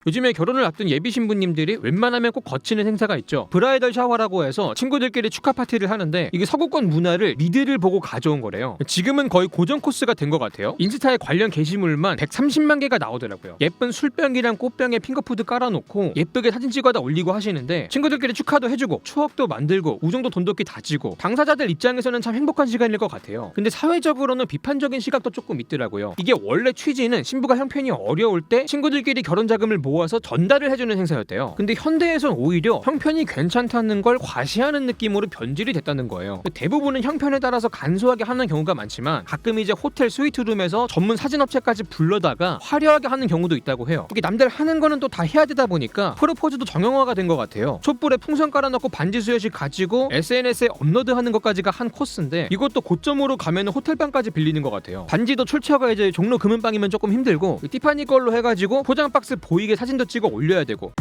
요즘에 결혼을 앞둔 예비 신부님들이 웬만하면 꼭 거치는 행사가 있죠. 브라이덜 샤워라고 해서 친구들끼리 축하 파티를 하는데 이게 서구권 문화를 미드를 보고 가져온 거래요. 지금은 거의 고정 코스가 된 것 같아요. 인스타에 관련 게시물만 130만 개가 나오더라고요. 예쁜 술병이랑 꽃병에 핑거푸드 깔아놓고 예쁘게 사진 찍어다 올리고 하시는데 친구들끼리 축하도 해주고 추억도 만들고 우정도 돈독히 다지고 당사자들 입장에서는 참 행복한 시간일 것 같아요. 근데 사회적으로는 비판적인 시각도 조금 있더라고요. 이게 원래 취지는 신부가 형편이 어려울 때 친구들끼리 결혼 자금을 모아서 전달을 해주는 행사였대요. 근데 현대에선 오히려 형편이 괜찮다는 걸 과시하는 느낌으로 변질이 됐다는 거예요. 대부분은 형편에 따라서 간소하게 하는 경우가 많지만 가끔 이제 호텔 스위트룸에서 전문 사진업체까지 불러다가 화려하게 하는 경우도 있다고 해요. 이게 남들 하는 거는 또 다 해야 되다 보니까 프로포즈도 정형화가 된 것 같아요. 촛불에 풍선 깔아놓고 반지 수여식 가지고 SNS에 업로드하는 것까지가 한 코스인데 이것도 고점으로 가면은 호텔방까지 빌리는 것 같아요. 반지도 출처가 이제 종로 금은방이면 조금 힘들고 티파니 걸로 해가지고 포장 박스 보이게 사진도 찍어 올려야 되고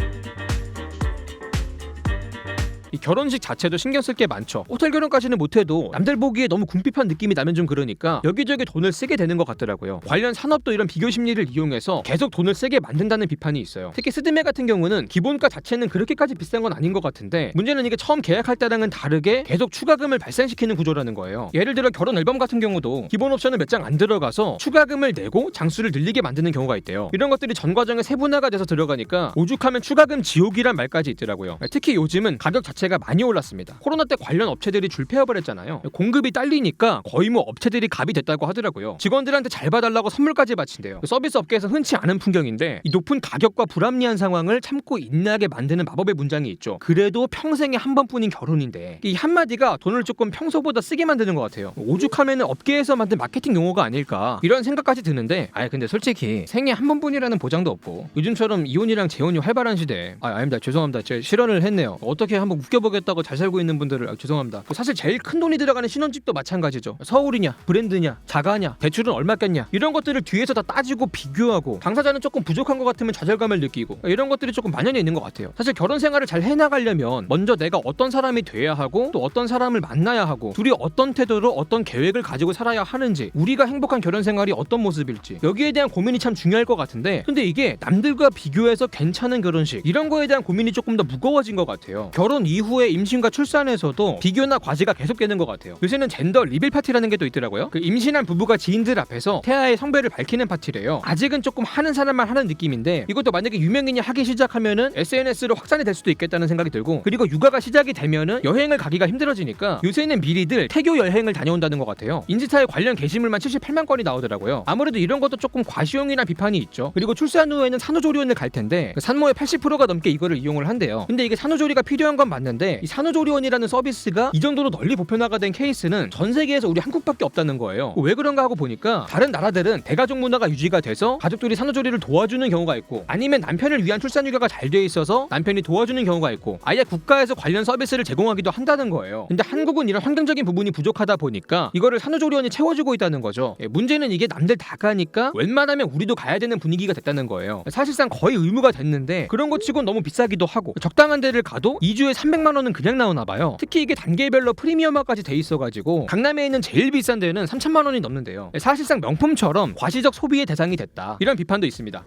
이 결혼식 자체도 신경 쓸 게 많죠. 호텔 결혼까지는 못해도 남들 보기에 너무 궁핍한 느낌이 나면 좀 그러니까 여기저기 돈을 쓰게 되는 것 같더라고요. 관련 산업도 이런 비교 심리를 이용해서 계속 돈을 쓰게 만든다는 비판이 있어요. 특히 스드메 같은 경우는 기본가 자체는 그렇게까지 비싼 건 아닌 것 같은데 문제는 이게 처음 계약할 때랑은 다르게 계속 추가금을 발생시키는 구조라는 거예요. 예를 들어 결혼 앨범 같은 경우도 기본 옵션은 몇 장 안 들어가서 추가금을 내고 장수를 늘리게 만드는 경우가 있대요. 이런 것들이 전 과정에 세분화가 돼서 들어가니까 오죽하면 추가금 지옥이란 말까지 있더라고요. 특히 요즘은 가격 자체가 많이 올랐습니다. 코로나 때 관련 업체들이 줄 폐업을 했잖아요. 공급이 딸리니까 거의 뭐 업체들이 갑이 됐다고 하더라고요. 직원들한테 잘 봐달라고 선물까지 바친대요. 서비스 업계에서 흔치 않은 풍경인데 이 높은 가격과 불합리한 상황을 참고 인내하게 만드는 마법의 문장이 있죠. 그래도 평생에 한 번뿐인 결혼인데 이 한마디가 돈을 조금 평소보다 쓰게 만드는 것 같아요. 오죽하면 업계에서 만든 마케팅 용어가 아닐까 이런 생각까지 드는데 근데 솔직히 생애 한 번뿐이라는 보장도 없고 요즘처럼 이혼이랑 재혼이 활발한 시대에 아닙니다. 죄송합니다. 제가 실언을 했네요. 어떻게 한번 웃겨보겠다고 잘 살고 있는 분들을 죄송합니다. 사실 제일 큰 돈이 들어가는 신혼집도 마찬가지죠. 서울이냐 브랜드냐 자가냐 대출은 얼마 꼈냐 이런 것들을 뒤에서 다 따지고 비교하고 당사자는 조금 부족한 것 같으면 좌절감을 느끼고 이런 것들이 조금 만연해 있는 것 같아요. 사실 결혼 생활을 잘 해나가려면 먼저 내가 어떤 사람이 돼야 하고 또 어떤 사람을 만나야 하고 둘이 어떤 태도로 어떤 계획을 가지고 살아야 하는지 우리가 행복한 결혼 생활이 어떤 모습일지 여기에 대한 고민이 참 중요할 것 같은데 근데 이게 남들과 비교해서 괜찮은 결혼식 이런 거에 대한 고민이 조금 더 무거워진 것 같아요. 결혼 이후에 임신과 출산에서도 비교나 과시가 계속되는 것 같아요. 요새는 젠더 리빌 파티라는 게 또 있더라고요. 그 임신한 부부가 지인들 앞에서 태아의 성별을 밝히는 파티래요. 아직은 조금 하는 사람만 하는 느낌인데 이것도 만약에 유명인이 하기 시작하면은 SNS로 확산이 될 수도 있겠다는 생각이 들고 그리고 육아가 시작이 되면은 여행을 가기가 힘들어지니까 요새는 미리들 태교 여행을 다녀온다는 것 같아요. 인스타에 관련 게시물만 78만 건이 나오더라고요. 아무래도 이런 것도 조금 과시용이나 비판이 있죠. 그리고 출산 후에는 산후조리원을 갈 텐데 그 산모의 80%가 넘게 이거를 이용을 한대요. 근데 이게 산후조리가 필요한 건 맞는데 이 산후조리원이라는 서비스가 이 정도로 널리 보편화가 된 케이스는 전 세계에서 우리 한국밖에 없다는 거예요. 왜 그런가 하고 보니까 다른 나라들은 대가족 문화가 유지가 돼서 가족들이 산후조리를 도와주는 경우가 있고 아니면 남편을 위한 출산 휴가가 잘 돼 있어서 남편이 도와주는 경우가 있고 아예 국가에서 관련 서비스를 제공하기도 한다는 거예요. 근데 한국은 이런 환경적인 부분이 부족하다 보니까 이거를 산후조리원이 채워주고 있다는 거죠. 문제는 이게 남들 다 가니까 웬만하면 우리도 가야 되는 분위기가 됐다는 거예요. 사실상 거의 의무가 됐는데 그런 것 치곤 너무 비싸기도 하고 적당한 데를 가도 2주에 300만 원은 그냥 나오나 봐요. 특히 이게 단계별로 프리미엄화까지 돼 있어가지고 강남에 있는 제일 비싼 데는 3천만 원이 넘는데요. 사실상 명품처럼 과시적 소비의 대상이 됐다. 이런 비판도 있습니다.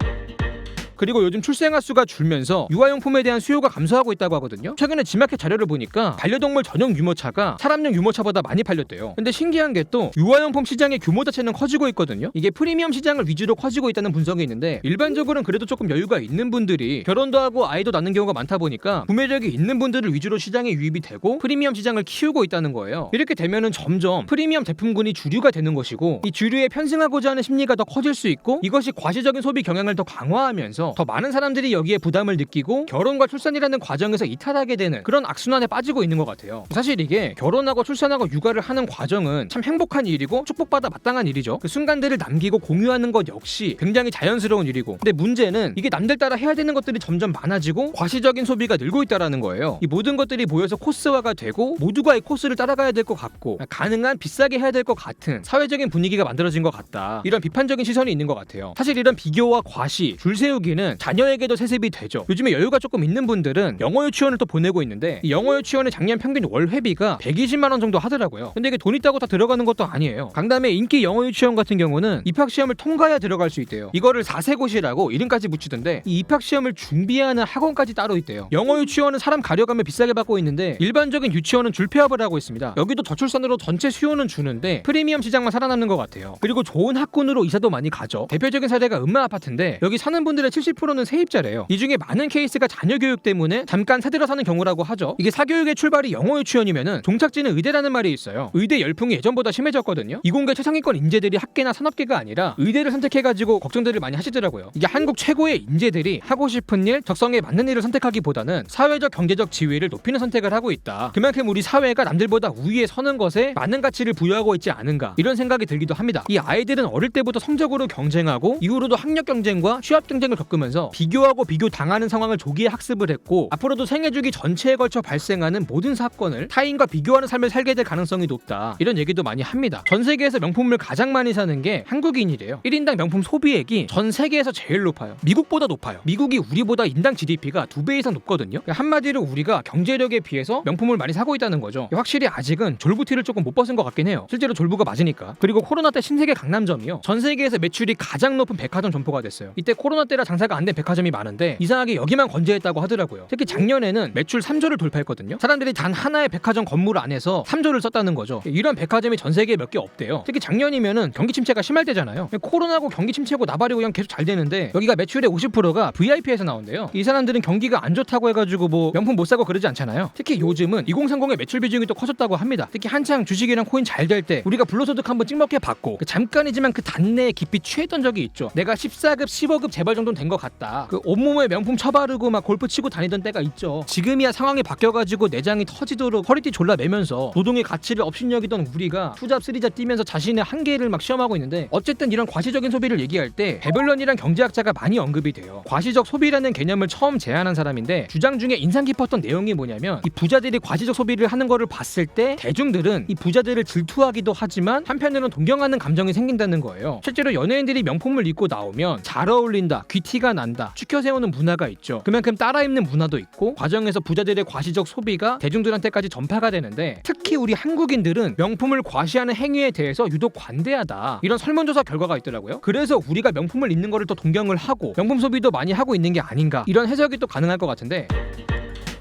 그리고 요즘 출생아 수가 줄면서 유아용품에 대한 수요가 감소하고 있다고 하거든요. 최근에 지마켓 자료를 보니까 반려동물 전용 유모차가 사람용 유모차보다 많이 팔렸대요. 근데 신기한 게 또 유아용품 시장의 규모 자체는 커지고 있거든요. 이게 프리미엄 시장을 위주로 커지고 있다는 분석이 있는데 일반적으로는 그래도 조금 여유가 있는 분들이 결혼도 하고 아이도 낳는 경우가 많다 보니까 구매력이 있는 분들을 위주로 시장에 유입이 되고 프리미엄 시장을 키우고 있다는 거예요. 이렇게 되면은 점점 프리미엄 제품군이 주류가 되는 것이고 이 주류에 편승하고자 하는 심리가 더 커질 수 있고 이것이 과시적인 소비 경향을 더 강화하면서 더 많은 사람들이 여기에 부담을 느끼고 결혼과 출산이라는 과정에서 이탈하게 되는 그런 악순환에 빠지고 있는 것 같아요. 사실 이게 결혼하고 출산하고 육아를 하는 과정은 참 행복한 일이고 축복받아 마땅한 일이죠. 그 순간들을 남기고 공유하는 것 역시 굉장히 자연스러운 일이고 근데 문제는 이게 남들 따라 해야 되는 것들이 점점 많아지고 과시적인 소비가 늘고 있다라는 거예요. 이 모든 것들이 모여서 코스화가 되고 모두가 이 코스를 따라가야 될 것 같고 가능한 비싸게 해야 될 것 같은 사회적인 분위기가 만들어진 것 같다. 이런 비판적인 시선이 있는 것 같아요. 사실 이런 비교와 과시, 줄 세우기 생활비는 자녀에게도 세습이 되죠. 요즘에 여유가 조금 있는 분들은 영어 유치원을 또 보내고 있는데 이 영어 유치원의 작년 평균 월 회비가 120만 원 정도 하더라고요. 근데 이게 돈 있다고 다 들어가는 것도 아니에요. 강남의 인기 영어 유치원 같은 경우는 입학 시험을 통과해야 들어갈 수 있대요. 이거를 4세고시라고 이름까지 붙이던데 이 입학 시험을 준비하는 학원까지 따로 있대요. 영어 유치원은 사람 가려가면 비싸게 받고 있는데 일반적인 유치원은 줄폐업을 하고 있습니다. 여기도 저출산으로 전체 수요는 주는데 프리미엄 시장만 살아남는 것 같아요. 그리고 좋은 학군으로 이사도 많이 가죠. 대표적인 사례가 음마 아파트인데 여기 사는 분들의 70%는 세입자래요. 이 중에 많은 케이스가 자녀 교육 때문에 잠깐 새들어 사는 경우라고 하죠. 이게 사교육의 출발이 영어 유치원이면은 종착지는 의대라는 말이 있어요. 의대 열풍이 예전보다 심해졌거든요. 이공계 최상위권 인재들이 학계나 산업계가 아니라 의대를 선택해가지고 걱정들을 많이 하시더라고요. 이게 한국 최고의 인재들이 하고 싶은 일, 적성에 맞는 일을 선택하기보다는 사회적 경제적 지위를 높이는 선택을 하고 있다. 그만큼 우리 사회가 남들보다 우위에 서는 것에 많은 가치를 부여하고 있지 않은가 이런 생각이 들기도 합니다. 이 아이들은 어릴 때부터 성적으로 경쟁하고 이후로도 학력 경쟁과 취업 경쟁을 겪으면서 비교하고 비교당하는 상황을 조기에 학습을 했고 앞으로도 생애주기 전체에 걸쳐 발생하는 모든 사건을 타인과 비교하는 삶을 살게 될 가능성이 높다. 이런 얘기도 많이 합니다. 전 세계에서 명품을 가장 많이 사는 게 한국인이래요. 1인당 명품 소비액이 전 세계에서 제일 높아요. 미국보다 높아요. 미국이 우리보다 인당 GDP가 2배 이상 높거든요. 한마디로 우리가 경제력에 비해서 명품을 많이 사고 있다는 거죠. 확실히 아직은 졸부티를 조금 못 벗은 것 같긴 해요. 실제로 졸부가 맞으니까. 그리고 코로나 때 신세계 강남점이요. 전 세계에서 매출이 가장 높은 백화점 점포가 됐어요. 이때 코로나 때라 장사가 안 된 백화점이 많은데 이상하게 여기만 건재했다고 하더라고요. 특히 작년에는 매출 3조를 돌파했거든요. 사람들이 단 하나의 백화점 건물 안에서 3조를 썼다는 거죠. 이런 백화점이 전 세계에 몇 개 없대요. 특히 작년이면은 경기 침체가 심할 때잖아요. 코로나고 경기 침체고 나발이고 그냥 계속 잘 되는데 여기가 매출의 50%가 VIP에서 나온대요. 이 사람들은 경기가 안 좋다고 해가지고 뭐 명품 못 사고 그러지 않잖아요. 특히 요즘은 2030의 매출 비중이 또 커졌다고 합니다. 특히 한창 주식이랑 코인 잘 될 때 우리가 불로소득 한번 찍먹게 받고 잠깐이지만 그 단내에 깊이 취했던 적이 있죠. 내가 14급 15급 재벌 정도는 된 것 같다. 그 온몸에 명품 쳐바르고 막 골프 치고 다니던 때가 있죠. 지금이야 상황이 바뀌어가지고 내장이 터지도록 허리띠 졸라 매면서 노동의 가치를 업신여기던 우리가 투잡 쓰리잡 뛰면서 자신의 한계를 막 시험하고 있는데 어쨌든 이런 과시적인 소비를 얘기할 때 베블런이란 경제학자가 많이 언급이 돼요. 과시적 소비라는 개념을 처음 제안한 사람인데 주장 중에 인상 깊었던 내용이 뭐냐면 이 부자들이 과시적 소비를 하는 거를 봤을 때 대중들은 이 부자들을 질투하기도 하지만 한편으로는 동경하는 감정이 생긴다는 거예요. 실제로 연예인들이 명품을 입고 나오면 잘 어울린다, 귀티가 난다, 추켜 세우는 문화가 있죠. 그만큼 따라 입는 문화도 있고 과정에서 부자들의 과시적 소비가 대중들한테까지 전파가 되는데 특히 우리 한국인들은 명품을 과시하는 행위에 대해서 유독 관대하다. 이런 설문조사 결과가 있더라고요. 그래서 우리가 명품을 입는 거를 또 동경을 하고 명품 소비도 많이 하고 있는 게 아닌가 이런 해석이 또 가능할 것 같은데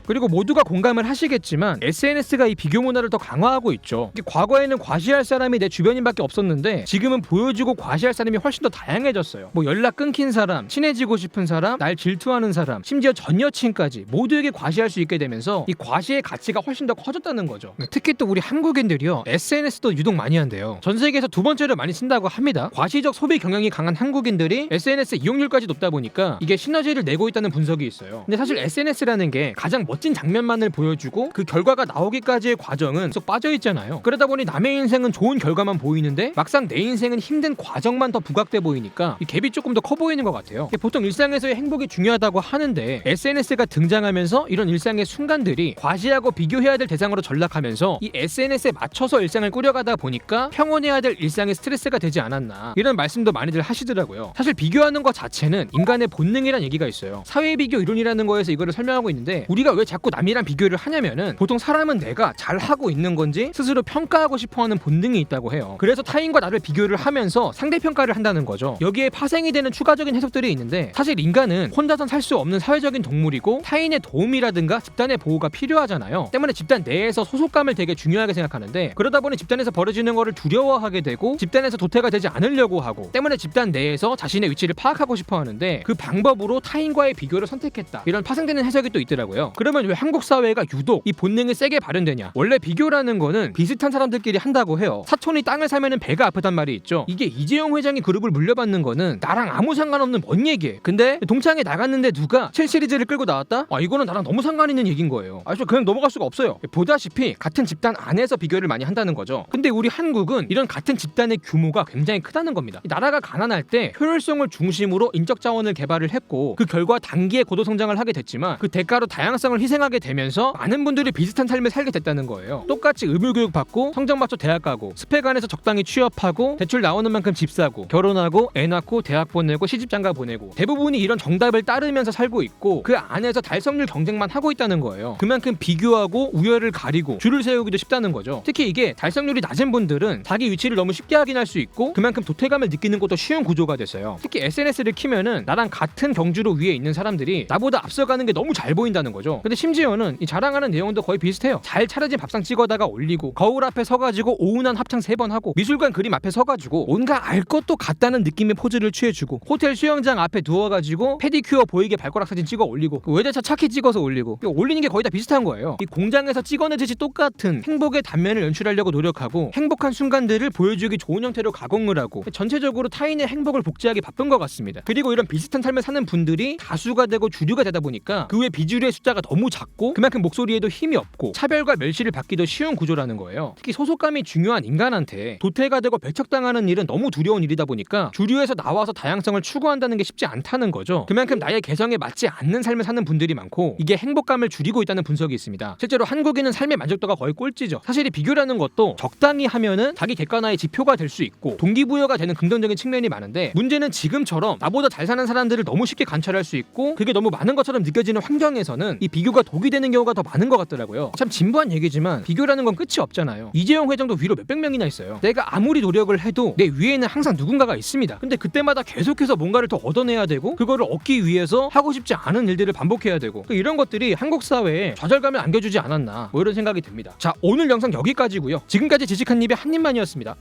그리고 모두가 공감을 하시겠지만 SNS가 이 비교 문화를 더 강화하고 있죠. 과거에는 과시할 사람이 내 주변인밖에 없었는데 지금은 보여주고 과시할 사람이 훨씬 더 다양해졌어요. 뭐 연락 끊긴 사람, 친해지고 싶은 사람, 날 질투하는 사람, 심지어 전 여친까지 모두에게 과시할 수 있게 되면서 이 과시의 가치가 훨씬 더 커졌다는 거죠. 특히 또 우리 한국인들이요 SNS도 유독 많이 한대요. 전 세계에서 두 번째로 많이 쓴다고 합니다. 과시적 소비 경향이 강한 한국인들이 SNS 이용률까지 높다 보니까 이게 시너지를 내고 있다는 분석이 있어요. 근데 사실 SNS라는 게 가장 멋진 장면만을 보여주고 그 결과가 나오기까지의 과정은 계속 빠져있잖아요. 그러다 보니 남의 인생은 좋은 결과만 보이는데 막상 내 인생은 힘든 과정만 더 부각돼 보이니까 이 갭이 조금 더 커 보이는 것 같아요. 보통 일상에서의 행복이 중요하다고 하는데 SNS가 등장하면서 이런 일상의 순간들이 과시하고 비교해야 될 대상으로 전락하면서 이 SNS에 맞춰서 일상을 꾸려가다 보니까 평온해야 될 일상의 스트레스가 되지 않았나 이런 말씀도 많이들 하시더라고요. 사실 비교하는 것 자체는 인간의 본능이란 얘기가 있어요. 사회 비교 이론이라는 거에서 이거를 설명하고 있는데 우리가 왜 자꾸 남이랑 비교를 하냐면은 보통 사람은 내가 잘하고 있는 건지 스스로 평가하고 싶어하는 본능이 있다고 해요. 그래서 타인과 나를 비교를 하면서 상대평가를 한다는 거죠. 여기에 파생이 되는 추가적인 해석들이 있는데 사실 인간은 혼자선 살 수 없는 사회적인 동물이고 타인의 도움이라든가 집단의 보호가 필요하잖아요. 때문에 집단 내에서 소속감을 되게 중요하게 생각하는데 그러다 보니 집단에서 벌어지는 거를 두려워하게 되고 집단에서 도태가 되지 않으려고 하고 때문에 집단 내에서 자신의 위치를 파악하고 싶어 하는데 그 방법으로 타인과의 비교를 선택했다. 이런 파생되는 해석이 또 있더라고요. 그러면 왜 한국 사회가 유독 이 본능이 세게 발현되냐? 원래 비교라는 거는 비슷한 사람들끼리 한다고 해요. 사촌이 땅을 사면은 배가 아프단 말이 있죠. 이게 이재용 회장이 그룹을 물려받는 거는 나랑 아무 상관없는 뭔 얘기해. 근데 동창회 나갔는데 누가 7시리즈를 끌고 나왔다? 이거는 나랑 너무 상관 있는 얘기인 거예요. 그냥 넘어갈 수가 없어요. 보다시피 같은 집단 안에서 비교를 많이 한다는 거죠. 근데 우리 한국은 이런 같은 집단의 규모가 굉장히 크다는 겁니다. 나라가 가난할 때 효율성을 중심으로 인적 자원을 개발을 했고 그 결과 단기에 고도 성장을 하게 됐지만 그 대가로 다양성을 희생하게 되면서 많은 분들이 비슷한 삶을 살게 됐다는 거예요. 똑같이 의무교육 받고 성적 맞춰 대학 가고 스펙 안에서 적당히 취업하고 대출 나오는 만큼 집 사고 결혼하고 애 낳고 대학 보내고 시집장가 보내고 대부분이 이런 정답을 따르면서 살고 있고 그 안에서 달성률 경쟁만 하고 있다는 거예요. 그만큼 비교하고 우열을 가리고 줄을 세우기도 쉽다는 거죠. 특히 이게 달성률이 낮은 분들은 자기 위치를 너무 쉽게 확인할 수 있고 그만큼 도태감을 느끼는 것도 쉬운 구조가 됐어요. 특히 SNS를 키면은 나랑 같은 경주로 위에 있는 사람들이 나보다 앞서가는 게 너무 잘 보인다는 거죠. 근데 심지어는 이 자랑하는 내용도 거의 비슷해요. 잘 차려진 밥상 찍어다가 올리고 거울 앞에 서가지고 오운한 합창 3번 하고 미술관 그림 앞에 서가지고 뭔가 알 것도 같다는 느낌의 포즈를 취해주고 호텔 수영장 앞에 누워가지고 페디큐어 보이게 발가락 사진 찍어 올리고 그 외제차 차키 찍어서 올리고 올리는 게 거의 다 비슷한 거예요. 이 공장에서 찍어내듯이 똑같은 행복의 단면을 연출하려고 노력하고 행복한 순간들을 보여주기 좋은 형태로 가공을 하고 전체적으로 타인의 행복을 복제하기 바쁜 것 같습니다. 그리고 이런 비슷한 삶을 사는 분들이 다수가 되고 주류가 되다 보니까 그 외 비주류의 숫자가 너무 작고 그만큼 목소리에도 힘이 없고 차별과 멸시를 받기도 쉬운 구조라는 거예요. 특히 소속감이 중요한 인간한테 도태가 되고 배척당하는 일은 너무 두려운 일이다 보니까 주류에서 나와서 다양성을 추구한다는 게 쉽지 않다는 거죠. 그만큼 나의 개성에 맞지 않는 삶을 사는 분들이 많고 이게 행복감을 줄이고 있다는 분석이 있습니다. 실제로 한국인은 삶의 만족도가 거의 꼴찌죠. 사실 이 비교라는 것도 적당히 하면은 자기 객관화의 지표가 될 수 있고 동기부여가 되는 긍정적인 측면이 많은데 문제는 지금처럼 나보다 잘 사는 사람들을 너무 쉽게 관찰할 수 있고 그게 너무 많은 것처럼 느껴지는 환경에서는 이 비교가 독이 되는 경우가 더 많은 것 같더라고요. 참 진부한 얘기지만 비교라는 건 끝이 없잖아요. 이재용 회장도 위로 몇백 명이나 있어요. 내가 아무리 노력을 해도 내 위에는 항상 누군가가 있습니다. 근데 그때마다 계속해서 뭔가를 더 얻어내야 되고 그거를 얻기 위해서 하고 싶지 않은 일들을 반복해야 되고 이런 것들이 한국 사회에 좌절감을 안겨주지 않았나 뭐 이런 생각이 듭니다. 자, 오늘 영상 여기까지고요. 지금까지 지식한 입의 한 입만이었습니다.